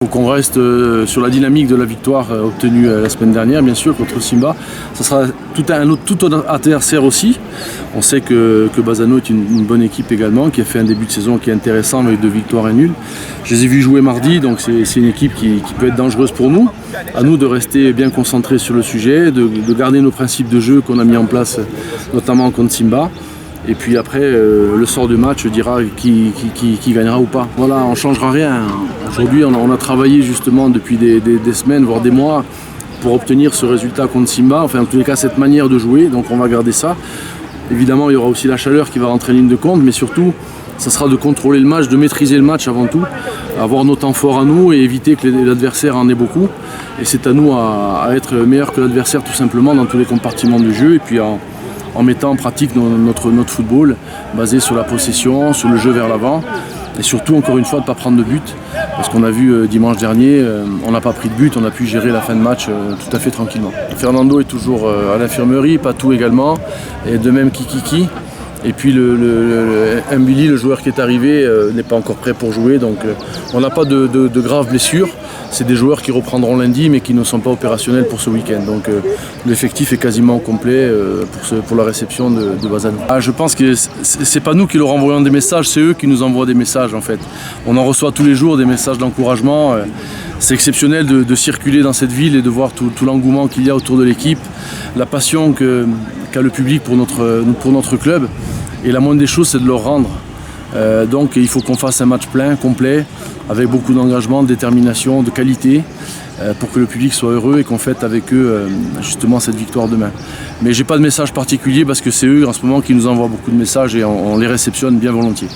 Il faut qu'on reste sur la dynamique de la victoire obtenue la semaine dernière, bien sûr, contre Simba. Ça sera tout autre adversaire aussi. On sait que Bazzano est une bonne équipe également, qui a fait un début de saison qui est intéressant avec 2 victoires et nuls. Je les ai vus jouer mardi, donc c'est une équipe qui peut être dangereuse pour nous. À nous de rester bien concentrés sur le sujet, de garder nos principes de jeu qu'on a mis en place, notamment contre Simba. Et puis après, le sort du match dira qui gagnera ou pas. Voilà, on ne changera rien. Aujourd'hui, on a travaillé justement depuis des semaines, voire des mois, pour obtenir ce résultat contre Simba. Enfin, en tous les cas, cette manière de jouer, donc on va garder ça. Évidemment, il y aura aussi la chaleur qui va rentrer en ligne de compte, mais surtout, ça sera de contrôler le match, de maîtriser le match avant tout, avoir nos temps forts à nous et éviter que l'adversaire en ait beaucoup. Et c'est à nous à être meilleurs que l'adversaire tout simplement dans tous les compartiments du jeu. Et puis en mettant en pratique notre football basé sur la possession, sur le jeu vers l'avant et surtout encore une fois de ne pas prendre de but parce qu'on a vu dimanche dernier, on n'a pas pris de but, on a pu gérer la fin de match tout à fait tranquillement. Fernando est toujours à l'infirmerie, Patou également et de même Kiki. Et puis Mbili, le joueur qui est arrivé, n'est pas encore prêt pour jouer, donc on n'a pas de graves blessures. C'est des joueurs qui reprendront lundi, mais qui ne sont pas opérationnels pour ce week-end. Donc l'effectif est quasiment complet pour la réception de Bazzano. Je pense que c'est pas nous qui leur envoyons des messages, c'est eux qui nous envoient des messages en fait. On en reçoit tous les jours des messages d'encouragement. C'est exceptionnel de circuler dans cette ville et de voir tout l'engouement qu'il y a autour de l'équipe, la passion qu'a le public pour notre club. Et la moindre des choses, c'est de leur rendre. Donc il faut qu'on fasse un match plein, complet, avec beaucoup d'engagement, de détermination, de qualité, pour que le public soit heureux et qu'on fête avec eux justement cette victoire demain. Mais j'ai pas de message particulier parce que c'est eux en ce moment qui nous envoient beaucoup de messages et on les réceptionne bien volontiers.